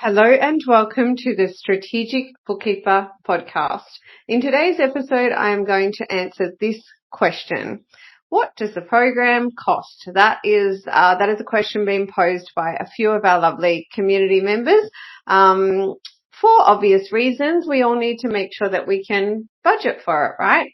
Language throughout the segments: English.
Hello and welcome to the Strategic Bookkeeper podcast. In today's episode, I am going to answer this question. What does the program cost? That is a question being posed by a few of our lovely community members. For obvious reasons, we all need to make sure that we can budget for it, right?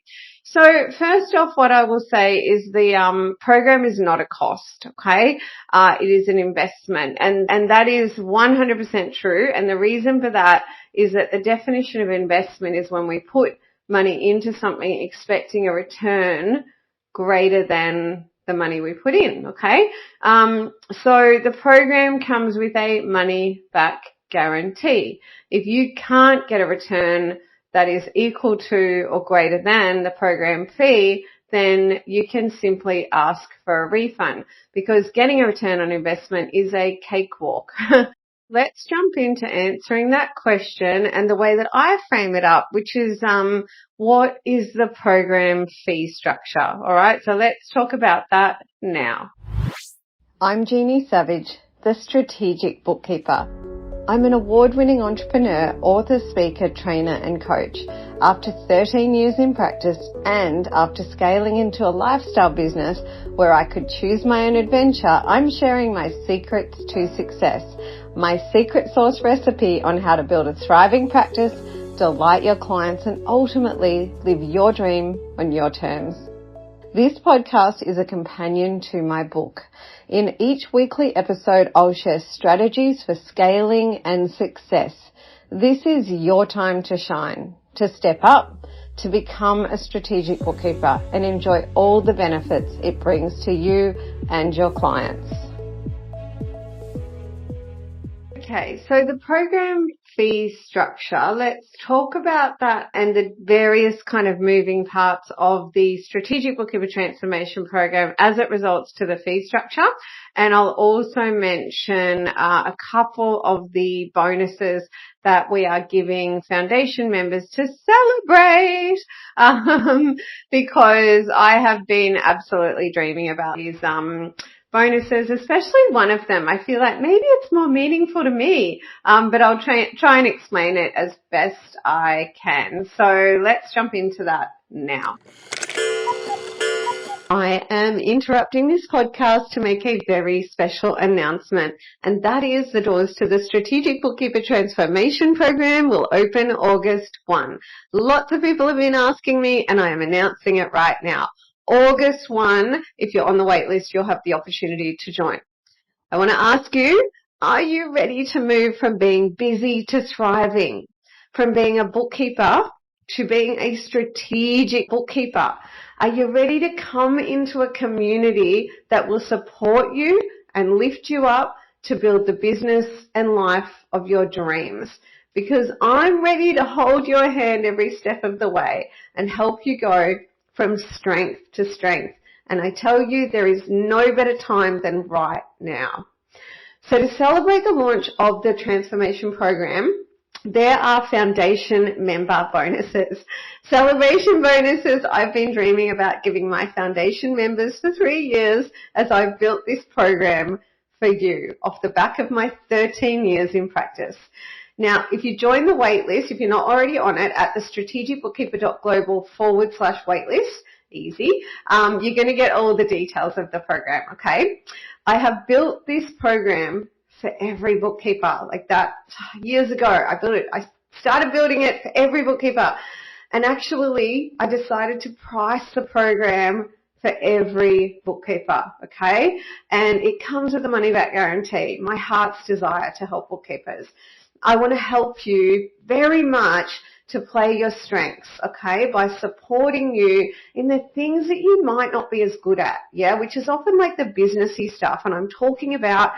So first off, what I will say is the program is not a cost, okay? It is an investment, and that is 100% true. And the reason for that is that the definition of investment is when we put money into something expecting a return greater than the money we put in, okay? So the program comes with a money back guarantee. If you can't get a return that is equal to or greater than the program fee, then you can simply ask for a refund, because getting a return on investment is a cakewalk. Let's jump into answering that question and the way that I frame it up, which is what is the program fee structure? All right, so let's talk about that now. I'm Jeannie Savage, the Strategic Bookkeeper. I'm an award-winning entrepreneur, author, speaker, trainer and coach. After 13 years in practice and after scaling into a lifestyle business where I could choose my own adventure, I'm sharing my secrets to success, my secret sauce recipe on how to build a thriving practice, delight your clients and ultimately live your dream on your terms. This podcast is a companion to my book. In each weekly episode, I'll share strategies for scaling and success. This is your time to shine, to step up, to become a strategic bookkeeper and enjoy all the benefits it brings to you and your clients. Okay, so the program fee structure, let's talk about that and the various kind of moving parts of the Strategic Bookkeeper Transformation Program as it results to the fee structure. And I'll also mention a couple of the bonuses that we are giving foundation members to celebrate, because I have been absolutely dreaming about these bonuses, especially one of them. I feel like maybe it's more meaningful to me, but I'll try and explain it as best I can. So let's jump into that now. I am interrupting this podcast to make a very special announcement, and that is the doors to the Strategic Bookkeeper Transformation Program will open August 1. Lots of people have been asking me, and I am announcing it right now. August 1, if you're on the wait list, you'll have the opportunity to join. I want to ask you, are you ready to move from being busy to thriving? From being a bookkeeper to being a strategic bookkeeper? Are you ready to come into a community that will support you and lift you up to build the business and life of your dreams? Because I'm ready to hold your hand every step of the way and help you go from strength to strength. And I tell you, there is no better time than right now. So to celebrate the launch of the transformation program, there are foundation member bonuses. Celebration bonuses I've been dreaming about giving my foundation members for 3 years as I've built this program for you off the back of my 13 years in practice. Now, if you join the waitlist, if you're not already on it, at thestrategicbookkeeper.global /waitlist, easy, you're going to get all the details of the program, okay? I have built this program for every bookkeeper, like that years ago. I started building it for every bookkeeper. And actually, I decided to price the program for every bookkeeper, okay? And it comes with a money back guarantee, my heart's desire to help bookkeepers. I want to help you very much to play your strengths, okay, by supporting you in the things that you might not be as good at, yeah, which is often like the businessy stuff. And I'm talking about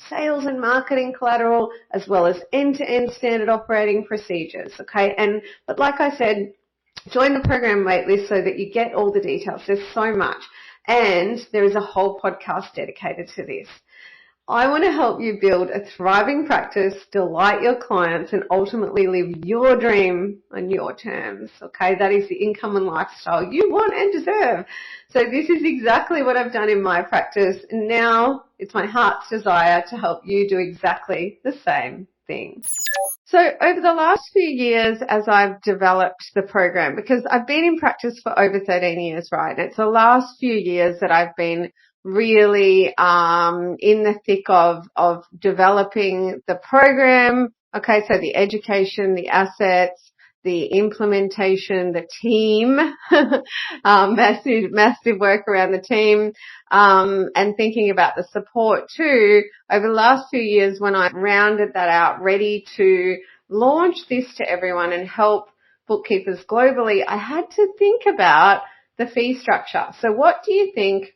sales and marketing collateral as well as end-to-end standard operating procedures, okay? But like I said, join the program waitlist so that you get all the details. There's so much. And there is a whole podcast dedicated to this. I want to help you build a thriving practice, delight your clients, and ultimately live your dream on your terms, okay? That is the income and lifestyle you want and deserve. So this is exactly what I've done in my practice, and now it's my heart's desire to help you do exactly the same thing. So over the last few years, as I've developed the program, because I've been in practice for over 13 years, right? And it's the last few years that I've been really in the thick of developing the program. Okay, so the education, the assets, the implementation, the team, massive work around the team, and thinking about the support too. Over the last few years, when I rounded that out, ready to launch this to everyone and help bookkeepers globally, I had to think about the fee structure. So what do you think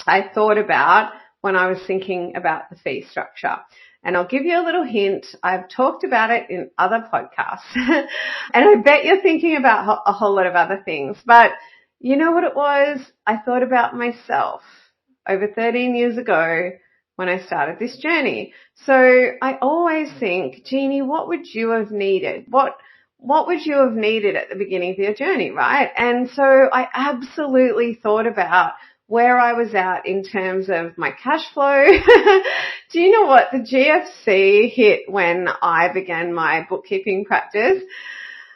I thought about when I was thinking about the fee structure? And I'll give you a little hint. I've talked about it in other podcasts. And I bet you're thinking about a whole lot of other things. But you know what it was? I thought about myself over 13 years ago when I started this journey. So I always think, Jeannie, what would you have needed? What would you have needed at the beginning of your journey, right? And so I absolutely thought about where I was at in terms of my cash flow. Do you know what? The GFC hit when I began my bookkeeping practice.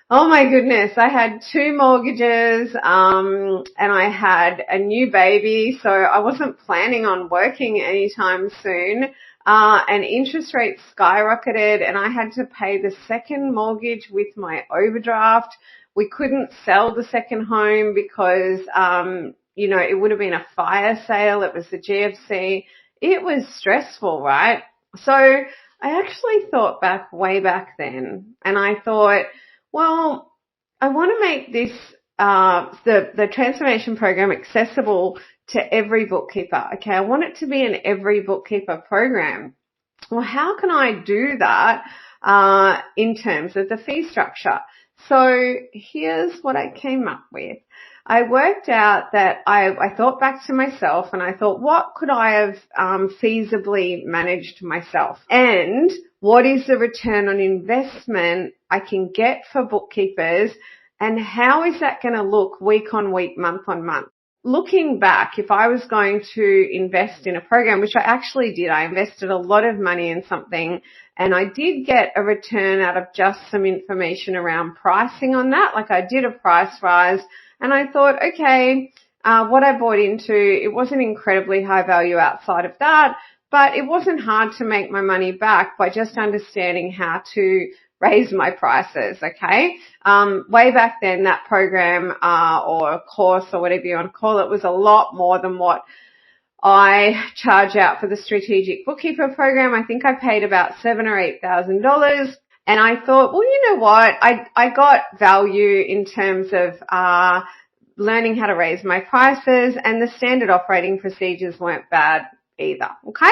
Oh my goodness, I had 2 mortgages, and I had a new baby, so I wasn't planning on working anytime soon. And interest rates skyrocketed and I had to pay the second mortgage with my overdraft. We couldn't sell the second home because, it would have been a fire sale. It was the GFC. It was stressful, right? So I actually thought way back then, and I thought, well, I want to make this, the transformation program accessible to every bookkeeper. Okay. I want it to be an every bookkeeper program. Well, how can I do that, in terms of the fee structure? So here's what I came up with. I worked out that I thought back to myself and I thought, what could I have feasibly managed myself? And what is the return on investment I can get for bookkeepers? And how is that going to look week on week, month on month? Looking back, if I was going to invest in a program, which I actually did, I invested a lot of money in something and I did get a return out of just some information around pricing on that. Like I did a price rise and I thought, okay, what I bought into, it wasn't incredibly high value outside of that, but it wasn't hard to make my money back by just understanding how to raise my prices, okay? Way back then, that program or course or whatever you want to call it was a lot more than what I charge out for the Strategic Bookkeeper program. I think I paid about $7,000 or $8,000. And I thought, well, you know what? I got value in terms of learning how to raise my prices, and the standard operating procedures weren't bad either. Okay.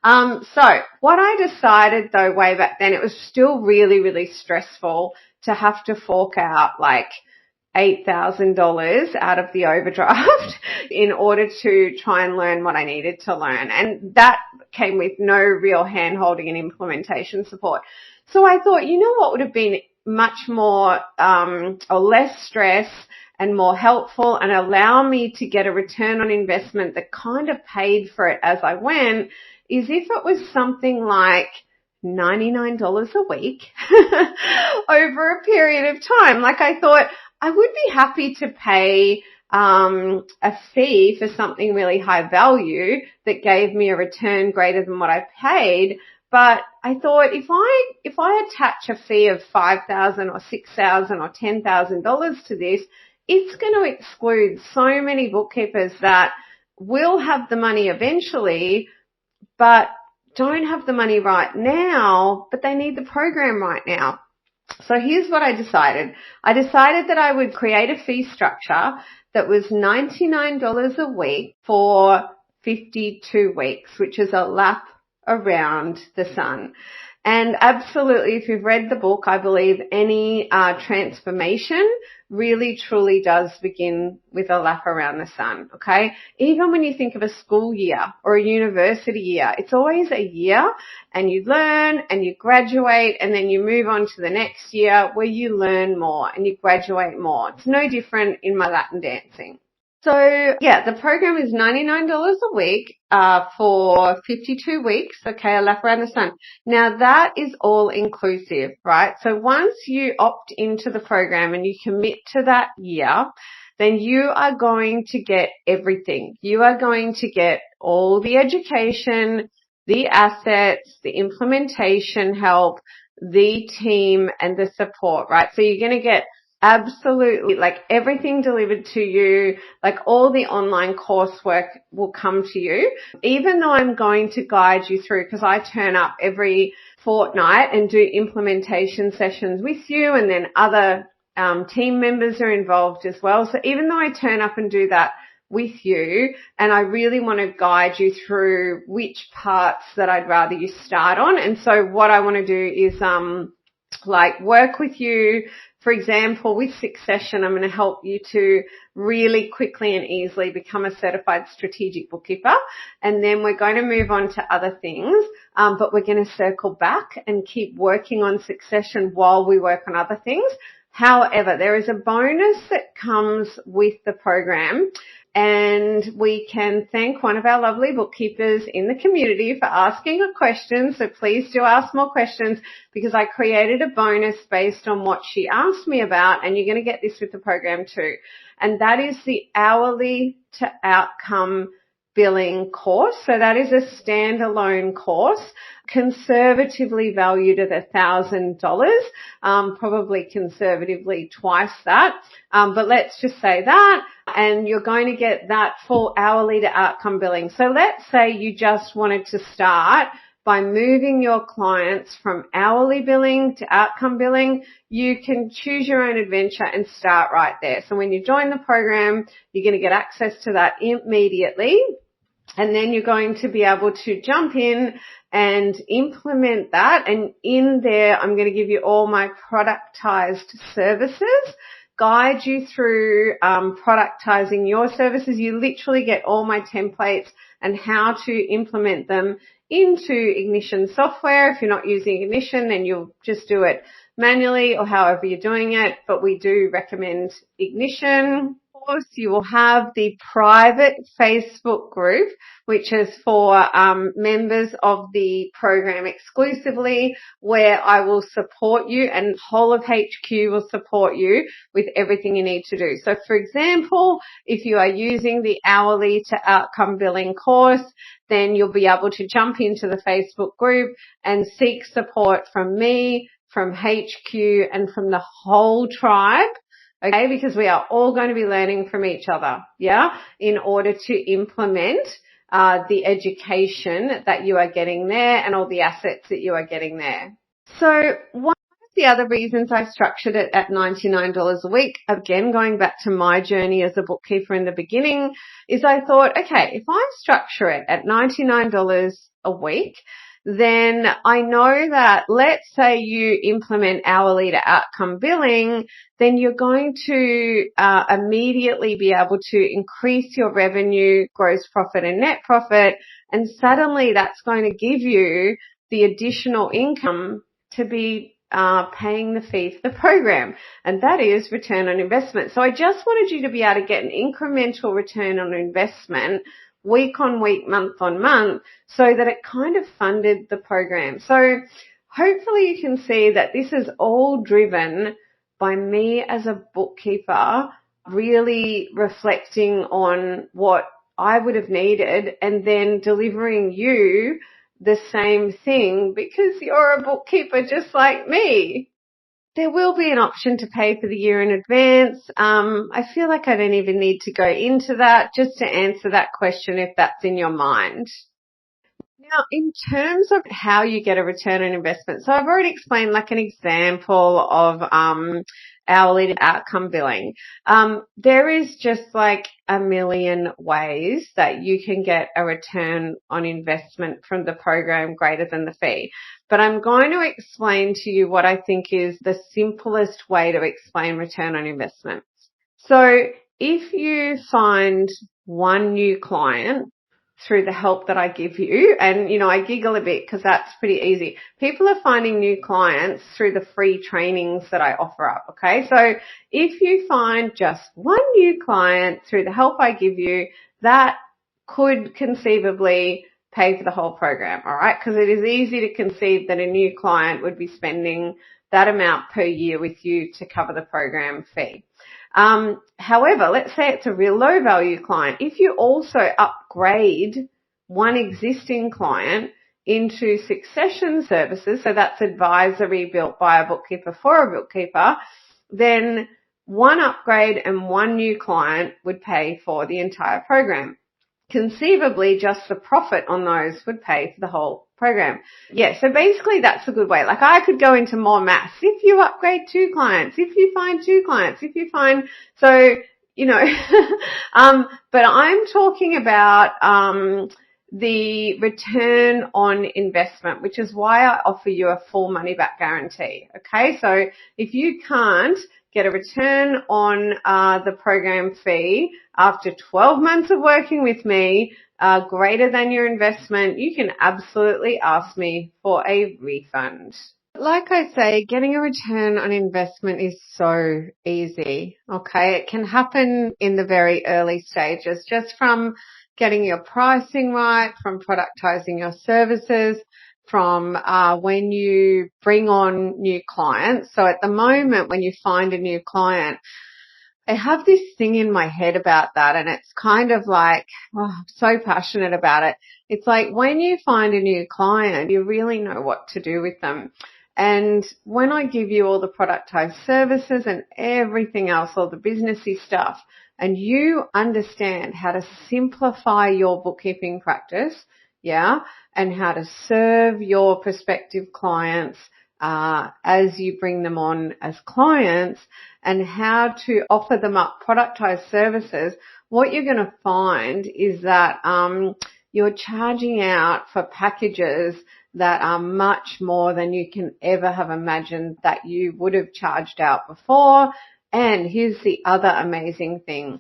So what I decided though way back then, it was still really, really stressful to have to fork out like $8,000 out of the overdraft in order to try and learn what I needed to learn. And that came with no real hand-holding and implementation support. So I thought, you know what would have been much more or less stress and more helpful and allow me to get a return on investment that kind of paid for it as I went, is if it was something like $99 a week over a period of time. Like I thought, I would be happy to pay a fee for something really high value that gave me a return greater than what I paid. But I thought if I attach a fee of $5,000 or $6,000 or $10,000 to this, it's going to exclude so many bookkeepers that will have the money eventually, but don't have the money right now, but they need the program right now. So here's what I decided. I decided that I would create a fee structure that was $99 a week for 52 weeks, which is a lap around the sun. And absolutely, if you've read the book, I believe any transformation really truly does begin with a lap around the sun, okay? Even when you think of a school year or a university year, it's always a year and you learn and you graduate and then you move on to the next year where you learn more and you graduate more. It's no different in my Latin dancing. So yeah, the program is $99 a week for 52 weeks. Okay, a lap around the sun. Now that is all inclusive, right? So once you opt into the program and you commit to that year, then you are going to get everything. You are going to get all the education, the assets, the implementation help, the team, and the support, right? So you're going to get absolutely like everything delivered to you, like all the online coursework will come to you. Even though I'm going to guide you through, because I turn up every fortnight and do implementation sessions with you, and then other team members are involved as well. So even though I turn up and do that with you, and I really want to guide you through which parts that I'd rather you start on. And so what I want to do is like work with you. For example, with Succession, I'm going to help you to really quickly and easily become a certified strategic bookkeeper. And then we're going to move on to other things, but we're going to circle back and keep working on Succession while we work on other things. However, there is a bonus that comes with the program, and we can thank one of our lovely bookkeepers in the community for asking a question. So please do ask more questions, because I created a bonus based on what she asked me about, and you're going to get this with the program too. And that is the hourly to outcome billing course. So that is a standalone course, conservatively valued at $1,000, probably conservatively twice that. But let's just say that, and you're going to get that full hourly to outcome billing. So let's say you just wanted to start by moving your clients from hourly billing to outcome billing. You can choose your own adventure and start right there. So when you join the program, you're going to get access to that immediately. And then you're going to be able to jump in and implement that. And in there, I'm going to give you all my productized services, guide you through productizing your services. You literally get all my templates and how to implement them into Ignition software. If you're not using Ignition, then you'll just do it manually or however you're doing it. But we do recommend Ignition. Of course, you will have the private Facebook group, which is for members of the program exclusively, where I will support you, and whole of HQ will support you with everything you need to do. So for example, if you are using the hourly to outcome billing course, then you'll be able to jump into the Facebook group and seek support from me, from HQ, and from the whole tribe. Okay, because we are all going to be learning from each other, yeah, in order to implement the education that you are getting there and all the assets that you are getting there. So one of the other reasons I structured it at $99 a week, again, going back to my journey as a bookkeeper in the beginning, is I thought, okay, if I structure it at $99 a week, then I know that, let's say you implement hourly to outcome billing, then you're going to immediately be able to increase your revenue, gross profit and net profit, and suddenly that's going to give you the additional income to be paying the fee for the program, and that is return on investment. So I just wanted you to be able to get an incremental return on investment week on week, month on month, so that it kind of funded the program. So hopefully you can see that this is all driven by me as a bookkeeper really reflecting on what I would have needed and then delivering you the same thing, because you're a bookkeeper just like me. There will be an option to pay for the year in advance. I feel like I don't even need to go into that, just to answer that question if that's in your mind. Now, in terms of how you get a return on investment, so I've already explained like an example of hourly to outcome billing. There is just like a million ways that you can get a return on investment from the program greater than the fee. But I'm going to explain to you what I think is the simplest way to explain return on investment. So if you find one new client through the help that I give you. And, I giggle a bit because that's pretty easy. People are finding new clients through the free trainings that I offer up. Okay. So if you find just one new client through the help I give you, that could conceivably pay for the whole program. All right. Because it is easy to conceive that a new client would be spending that amount per year with you to cover the program fee. However, let's say it's a real low value client. If you also upgrade one existing client into succession services, so that's advisory built by a bookkeeper for a bookkeeper, then one upgrade and one new client would pay for the entire program. Conceivably, just the profit on those would pay for the whole program. Yeah, so basically that's a good way. Like I could go into more maths. If you upgrade 2 clients, if you find 2 clients, if you find, so, but I'm talking about, the return on investment, which is why I offer you a full money back guarantee. Okay. So if you can't get a return on, the program fee after 12 months of working with me, greater than your investment, you can absolutely ask me for a refund. Like I say, getting a return on investment is so easy. Okay. It can happen in the very early stages, just from getting your pricing right, from productizing your services, from when you bring on new clients. So at the moment, when you find a new client, I have this thing in my head about that, and it's kind of like, I'm so passionate about it. It's like when you find a new client, you really know what to do with them. And when I give you all the productized services and everything else, all the businessy stuff, and you understand how to simplify your bookkeeping practice, and how to serve your prospective clients as you bring them on as clients, and how to offer them up productized services, what you're going to find is that you're charging out for packages that are much more than you can ever have imagined that you would have charged out before. And here's the other amazing thing.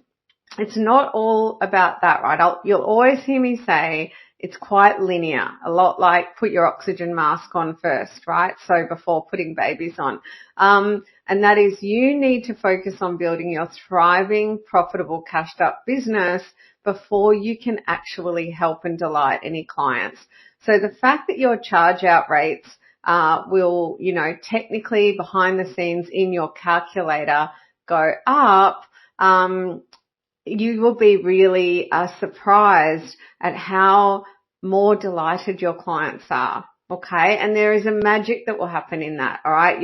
It's not all about that, right? You'll always hear me say it's quite linear, a lot like put your oxygen mask on first, right? So before putting babies on. And that is you need to focus on building your thriving, profitable, cashed up business before you can actually help and delight any clients. So the fact that your charge out rates will, technically behind the scenes in your calculator go up, you will be really surprised at how more delighted your clients are. Okay. And there is a magic that will happen in that. All right.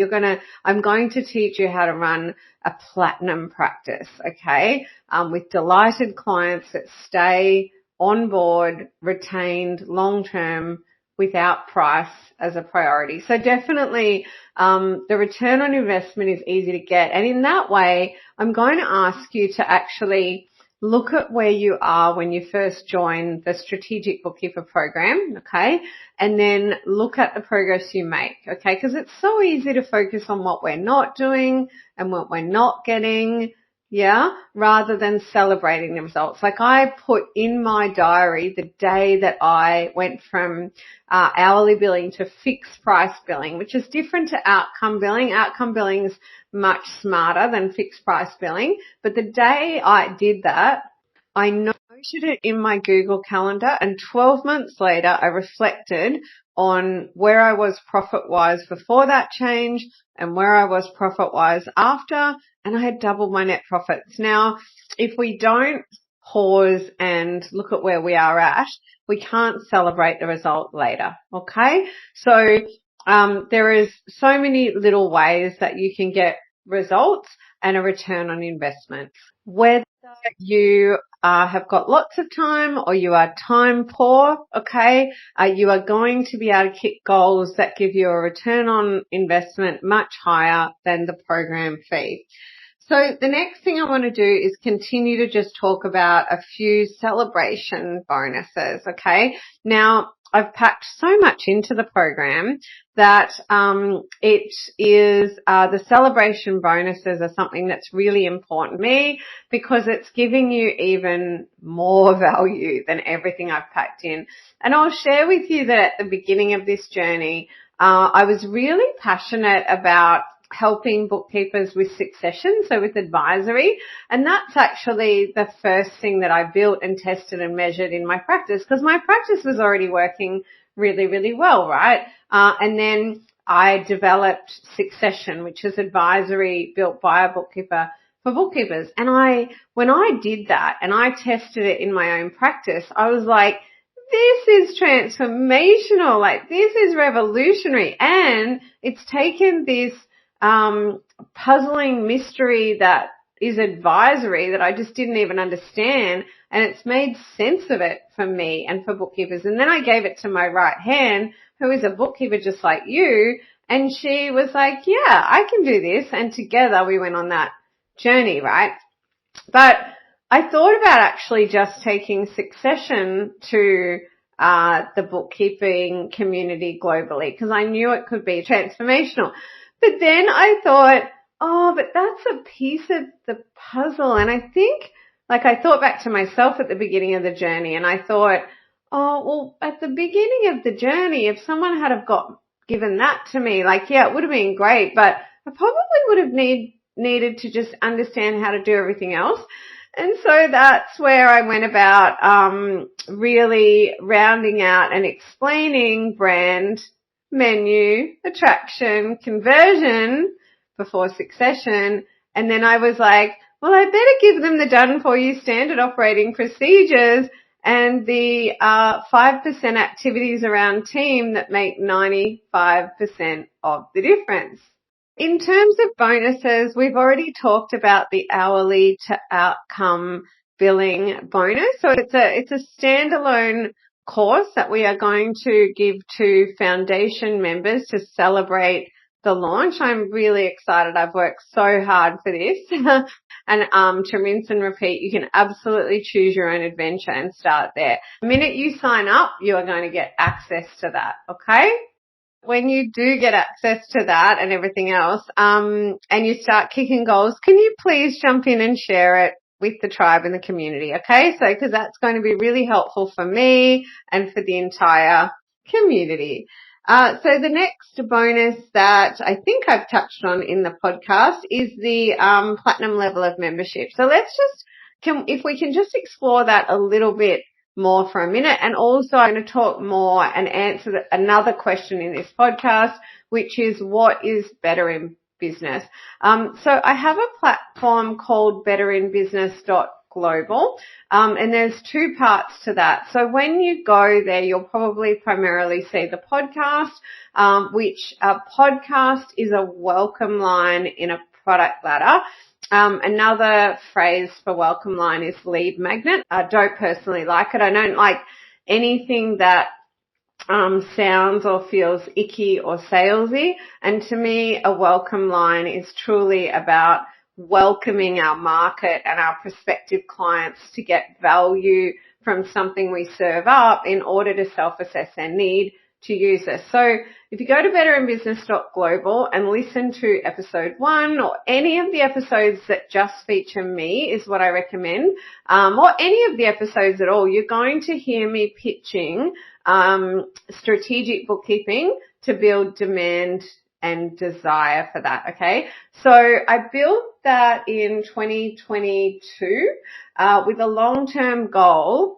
I'm going to teach you how to run a platinum practice. Okay. With delighted clients that stay on board, retained long term without price as a priority. So definitely, the return on investment is easy to get. And in that way, I'm going to ask you to actually look at where you are when you first join the Strategic Bookkeeper program, okay? And then look at the progress you make, okay? Because it's so easy to focus on what we're not doing and what we're not getting, rather than celebrating the results. Like I put in my diary the day that I went from hourly billing to fixed price billing, which is different to outcome billing. Outcome billing is much smarter than fixed price billing. But the day I did that, I noted it in my Google Calendar, and 12 months later, I reflected on where I was profit-wise before that change and where I was profit-wise after, and I had doubled my net profits. Now, if we don't pause and look at where we are at, we can't celebrate the result later, okay? So there is so many little ways that you can get results and a return on investment. Whether you have got lots of time or you are time poor, okay, you are going to be able to hit goals that give you a return on investment much higher than the program fee. So the next thing I want to do is continue to just talk about a few celebration bonuses, okay? Now, I've packed so much into the program that it is the celebration bonuses are something that's really important to me because it's giving you even more value than everything I've packed in. And I'll share with you that at the beginning of this journey, I was really passionate about helping bookkeepers with succession, so with advisory, and that's actually the first thing that I built and tested and measured in my practice because my practice was already working really, really well, right? And then I developed Succession, which is advisory built by a bookkeeper for bookkeepers. And when I did that and I tested it in my own practice, I was like, this is transformational, like this is revolutionary, and it's taken this puzzling mystery that is advisory that I just didn't even understand, and it's made sense of it for me and for bookkeepers. And then I gave it to my right hand, who is a bookkeeper just like you, and she was like, yeah, I can do this. And together we went on that journey, right? But I thought about actually just taking Succession to the bookkeeping community globally because I knew it could be transformational. But then I thought, oh, but that's a piece of the puzzle. And I think, like, I thought back to myself at the beginning of the journey and I thought, oh, well, at the beginning of the journey, if someone had have given that to me, like, yeah, it would have been great, but I probably would have needed to just understand how to do everything else. And so that's where I went about really rounding out and explaining brand, menu, attraction, conversion before succession. And then I was like, well, I better give them the done-for-you standard operating procedures and the 5% activities around team that make 95% of the difference. In terms of bonuses, we've already talked about the hourly to outcome billing bonus. So it's a standalone course that we are going to give to foundation members to celebrate the launch. I'm really excited. I've worked so hard for this. And to rinse and repeat, you can absolutely choose your own adventure and start there. The minute you sign up, you are going to get access to that, okay? When you do get access to that and everything else, and you start kicking goals, can you please jump in and share it with the tribe and the community, okay? So, because that's going to be really helpful for me and for the entire community. So the next bonus that I think I've touched on in the podcast is the platinum level of membership. So if we can just explore that a little bit more for a minute. And also I'm going to talk more and answer another question in this podcast, which is what is Better in Business? So I have a platform called betterinbusiness.global, and there's two parts to that. So when you go there, you'll probably primarily see the podcast, which a podcast is a welcome line in a product ladder. Another phrase for welcome line is lead magnet. I don't personally like it. I don't like anything that sounds or feels icky or salesy. And to me, a welcome line is truly about welcoming our market and our prospective clients to get value from something we serve up in order to self-assess their need to use this. So if you go to betterinbusiness.global and listen to episode 1 or any of the episodes that just feature me is what I recommend, or any of the episodes at all, you're going to hear me pitching strategic bookkeeping to build demand and desire for that, okay? So I built that in 2022 with a long-term goal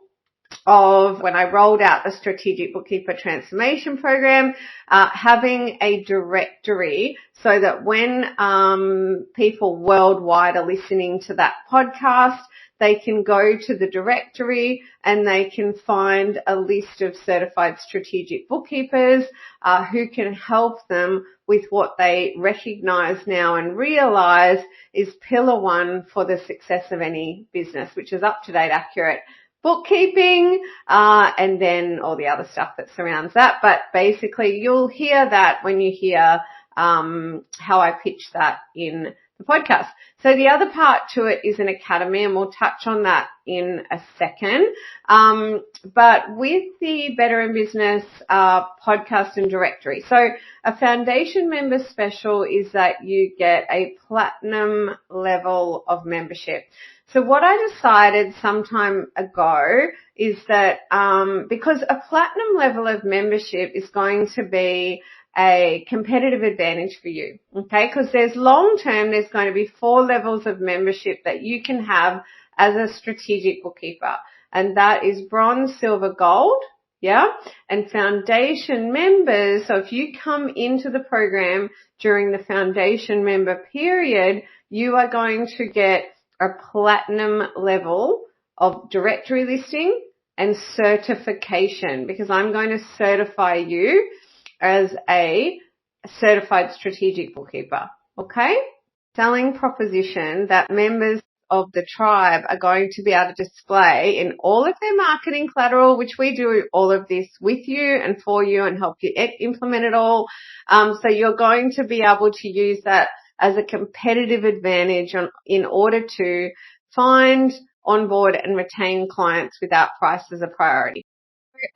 of when I rolled out the Strategic Bookkeeper Transformation Program, having a directory so that when people worldwide are listening to that podcast, they can go to the directory and they can find a list of certified strategic bookkeepers who can help them with what they recognize now and realize is pillar 1 for the success of any business, which is up-to-date, accurate bookkeeping, and then all the other stuff that surrounds that. But basically you'll hear that when you hear how I pitch that in the podcast. So the other part to it is an academy, and we'll touch on that in a second. But with the Better in Business podcast and directory, so a foundation member special is that you get a platinum level of membership. So what I decided some time ago is that because a platinum level of membership is going to be a competitive advantage for you, okay? Because there's long term, there's going to be 4 levels of membership that you can have as a strategic bookkeeper, and that is bronze, silver, gold, yeah? And foundation members, so if you come into the program during the foundation member period, you are going to get a platinum level of directory listing and certification, because I'm going to certify you as a certified strategic bookkeeper, okay? Selling proposition that members of the tribe are going to be able to display in all of their marketing collateral, which we do all of this with you and for you and help you implement it all. So you're going to be able to use that as a competitive advantage in order to find, onboard and retain clients without price as a priority.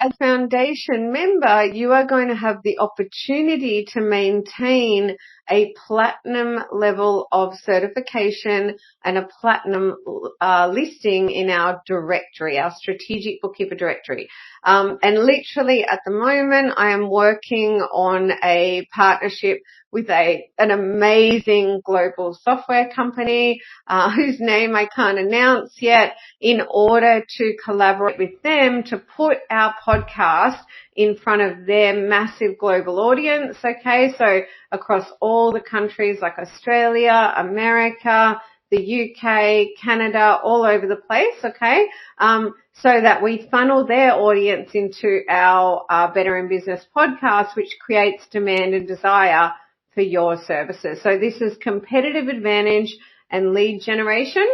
As a foundation member, you are going to have the opportunity to maintain a platinum level of certification and a platinum listing in our directory, our strategic bookkeeper directory. And literally at the moment, I am working on a partnership with an amazing global software company whose name I can't announce yet, in order to collaborate with them to put our podcast in front of their massive global audience, okay? So across all the countries like Australia, America, the UK, Canada, all over the place, okay? So that we funnel their audience into our Better in Business podcast, which creates demand and desire for your services. So this is competitive advantage and lead generation.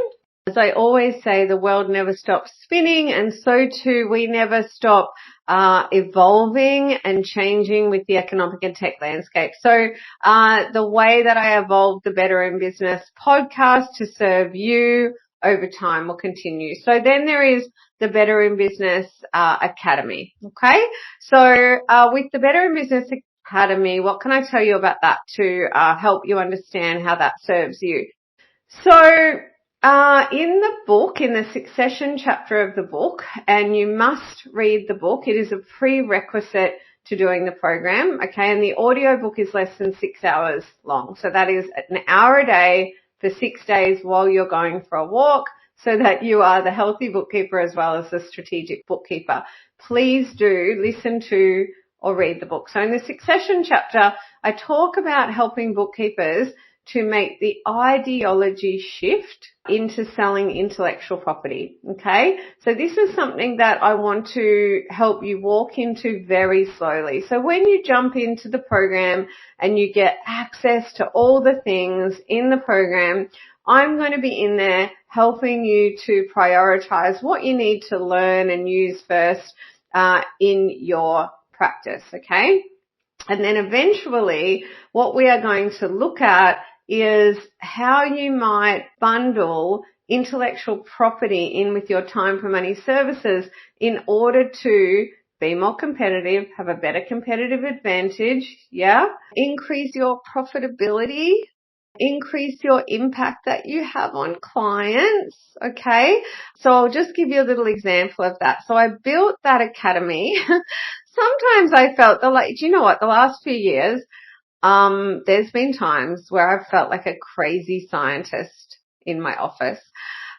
As I always say, the world never stops spinning, and so too we never stop evolving and changing with the economic and tech landscape. So the way that I evolved the Better in Business podcast to serve you over time will continue. So then there is the Better in Business Academy, okay? So with the Better in Business Academy, what can I tell you about that to help you understand how that serves you? So in the book, in the succession chapter of the book, and you must read the book, it is a prerequisite to doing the program, okay? And the audio book is less than 6 hours long. So that is an hour a day for 6 days while you're going for a walk, so that you are the healthy bookkeeper as well as the strategic bookkeeper. Please do listen to or read the book. So in the succession chapter, I talk about helping bookkeepers to make the ideology shift into selling intellectual property, okay? So this is something that I want to help you walk into very slowly. So when you jump into the program and you get access to all the things in the program, I'm going to be in there helping you to prioritize what you need to learn and use first in your practice, okay? And then eventually what we are going to look at is how you might bundle intellectual property in with your time for money services in order to be more competitive, have a better competitive advantage, yeah, increase your profitability, increase your impact that you have on clients, okay? So I'll just give you a little example of that. So I built that academy. Sometimes I felt do you know what? The last few years, there's been times where I've felt like a crazy scientist in my office.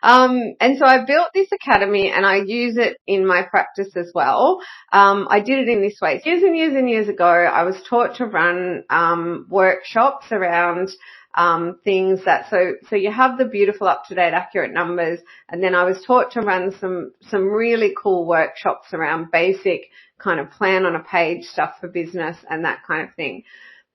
And so I built this academy and I use it in my practice as well. I did it in this way. Years and years and years ago, I was taught to run workshops around things that, so you have the beautiful, up-to-date, accurate numbers, and then I was taught to run some really cool workshops around basic kind of plan on a page stuff for business and that kind of thing.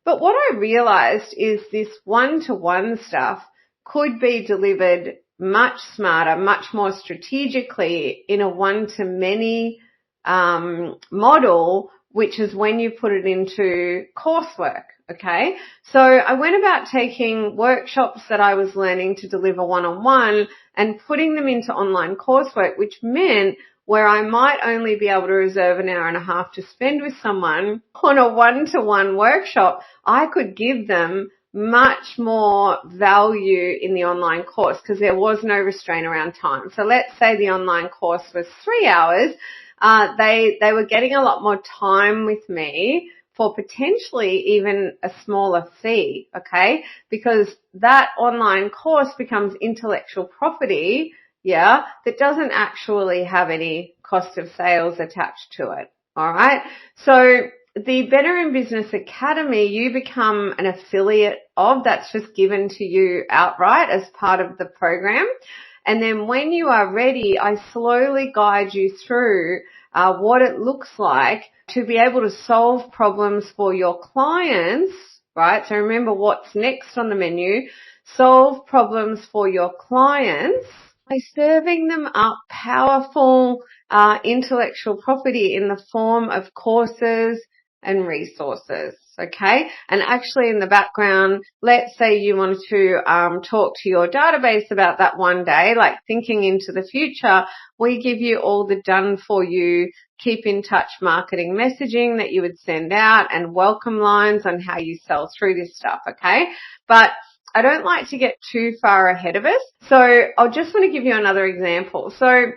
But what I realized is this one-to-one stuff could be delivered much smarter, much more strategically in a one-to-many model which is when you put it into coursework. Okay. So I went about taking workshops that I was learning to deliver one-on-one and putting them into online coursework, which meant where I might only be able to reserve an hour and a half to spend with someone on a one-to-one workshop, I could give them much more value in the online course because there was no restraint around time. So let's say the online course was 3 hours. They were getting a lot more time with me for potentially even a smaller fee, okay? Because that online course becomes intellectual property, that doesn't actually have any cost of sales attached to it, all right? So the Better in Business Academy, you become an affiliate of. That's just given to you outright as part of the program. And then when you are ready, I slowly guide you through what it looks like to be able to solve problems for your clients, right? So remember what's next on the menu. Solve problems for your clients by serving them up powerful intellectual property in the form of courses and resources, okay? And actually in the background, let's say you want to talk to your database about that one day, like thinking into the future, we give you all the done for you, keep in touch marketing messaging that you would send out and welcome lines on how you sell through this stuff, okay? But I don't like to get too far ahead of us. So I'll just want to give you another example. So,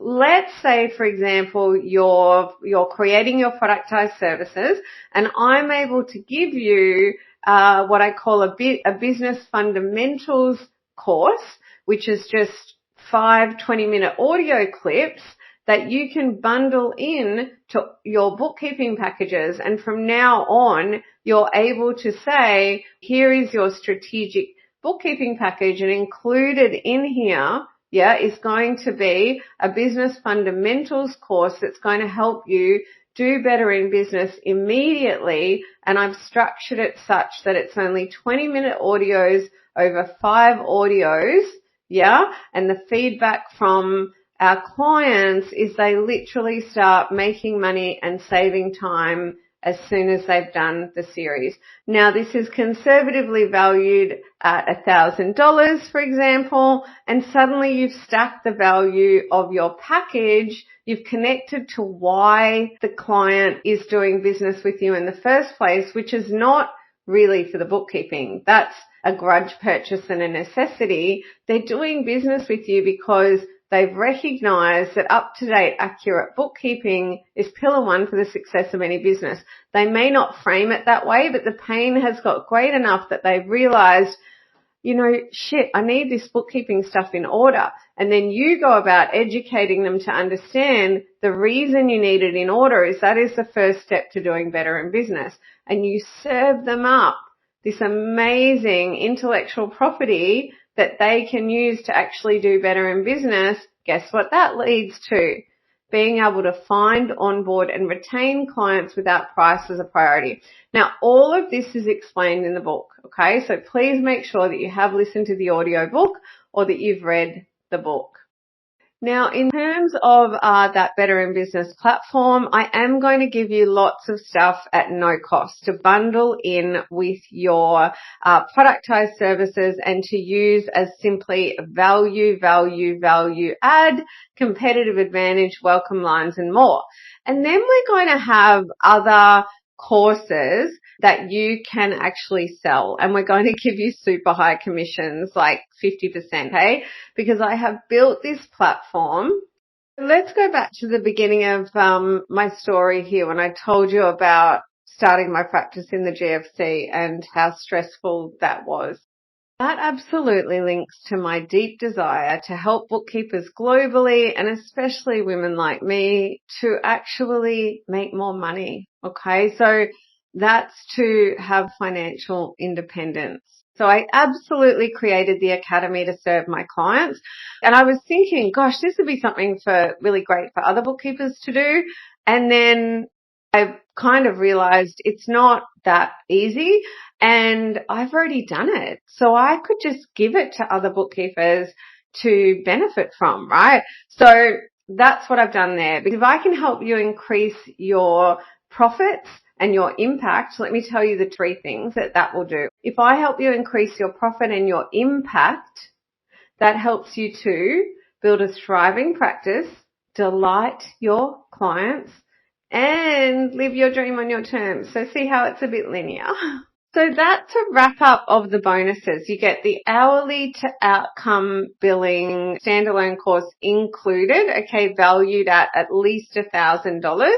let's say, for example, you're creating your productized services and I'm able to give you, what I call a business fundamentals course, which is just 5 20-minute audio clips that you can bundle in to your bookkeeping packages. And from now on, you're able to say, here is your strategic bookkeeping package, and included in here, is going to be a business fundamentals course that's going to help you do better in business immediately. And I've structured it such that it's only 20-minute audios over 5 audios. And the feedback from our clients is they literally start making money and saving time as soon as they've done the series. Now, this is conservatively valued at $1,000, for example, and suddenly you've stacked the value of your package. You've connected to why the client is doing business with you in the first place, which is not really for the bookkeeping. That's a grudge purchase and a necessity. They're doing business with you because they've recognized that up-to-date, accurate bookkeeping is pillar one for the success of any business. They may not frame it that way, but the pain has got great enough that they've realized, I need this bookkeeping stuff in order. And then you go about educating them to understand the reason you need it in order is that is the first step to doing better in business. And you serve them up this amazing intellectual property that they can use to actually do better in business. Guess what that leads to? Being able to find, onboard and retain clients without price as a priority. Now, all of this is explained in the book, okay? So please make sure that you have listened to the audio book or that you've read the book. Now, in terms of that Better in Business platform, I am going to give you lots of stuff at no cost to bundle in with your productized services and to use as simply value add, competitive advantage, welcome lines and more. And then we're going to have other courses that you can actually sell, and we're going to give you super high commissions, like 50%, hey? Because I have built this platform. Let's go back to the beginning of my story here when I told you about starting my practice in the GFC and how stressful that was. That absolutely links to my deep desire to help bookkeepers globally, and especially women like me, to actually make more money. Okay, so that's to have financial independence. So I absolutely created the Academy to serve my clients. And I was thinking, gosh, this would be something really great for other bookkeepers to do. And then I kind of realized it's not that easy and I've already done it. So I could just give it to other bookkeepers to benefit from, right? So That's what I've done there. Because if I can help you increase your profits and your impact, let me tell you the three things that will do. If I help you increase your profit and your impact, that helps you to build a thriving practice, delight your clients, and live your dream on your terms. So see how it's a bit linear. So that's a wrap up of the bonuses. You get the hourly to outcome billing standalone course included, okay, valued at least $1,000.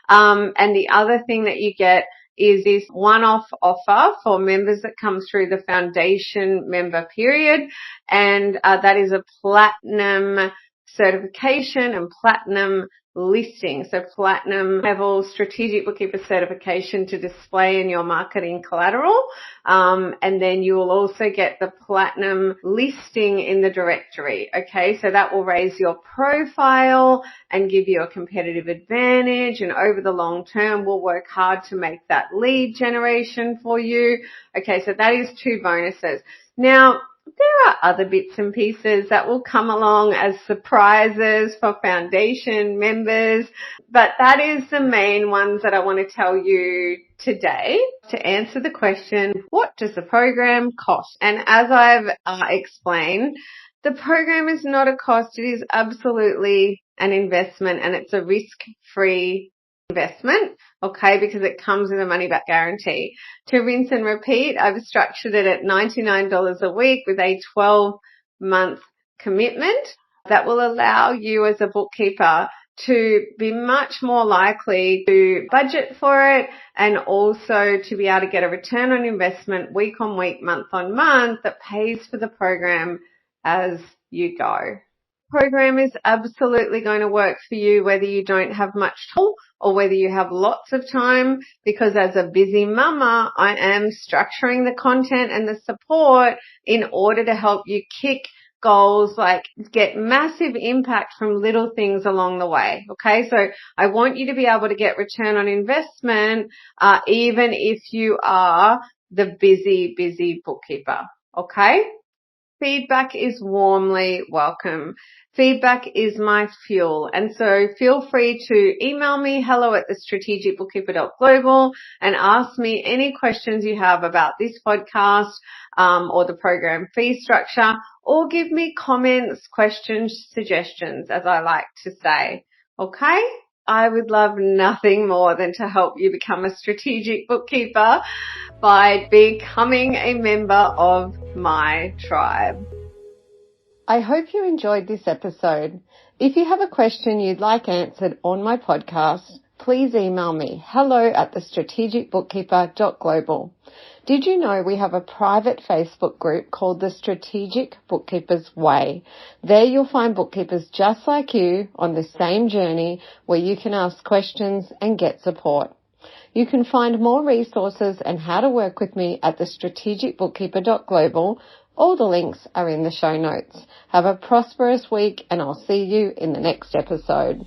And the other thing that you get is this one-off offer for members that come through the foundation member period. And that is a platinum certification and platinum listing. So platinum level strategic bookkeeper certification to display in your marketing collateral. And then you will also get the platinum listing in the directory. Okay. So that will raise your profile and give you a competitive advantage. And over the long term, we'll work hard to make that lead generation for you. Okay. So that is 2 bonuses. Now, there are other bits and pieces that will come along as surprises for foundation members, but that is the main ones that I want to tell you today to answer the question, what does the program cost? And as I've explained, the program is not a cost. It is absolutely an investment, and it's a risk-free investment, okay, because it comes with a money back guarantee. To rinse and repeat, I've structured it at $99 a week with a 12-month commitment that will allow you as a bookkeeper to be much more likely to budget for it, and also to be able to get a return on investment week on week, month on month that pays for the program as you go. Program is absolutely going to work for you whether you don't have much time or whether you have lots of time, because as a busy mama, I am structuring the content and the support in order to help you kick goals, like get massive impact from little things along the way. Okay. So I want you to be able to get return on investment, even if you are the busy bookkeeper. Okay. Feedback is warmly welcome. Feedback is my fuel. And so feel free to email me, hello@thestrategicbookkeeper.global, and ask me any questions you have about this podcast, or the program fee structure, or give me comments, questions, suggestions, as I like to say. Okay? I would love nothing more than to help you become a strategic bookkeeper by becoming a member of my tribe. I hope you enjoyed this episode. If you have a question you'd like answered on my podcast, please email me, hello@thestrategicbookkeeper.global. Did you know we have a private Facebook group called the Strategic Bookkeeper's Way? There you'll find bookkeepers just like you on the same journey where you can ask questions and get support. You can find more resources and how to work with me at thestrategicbookkeeper.global. All the links are in the show notes. Have a prosperous week, and I'll see you in the next episode.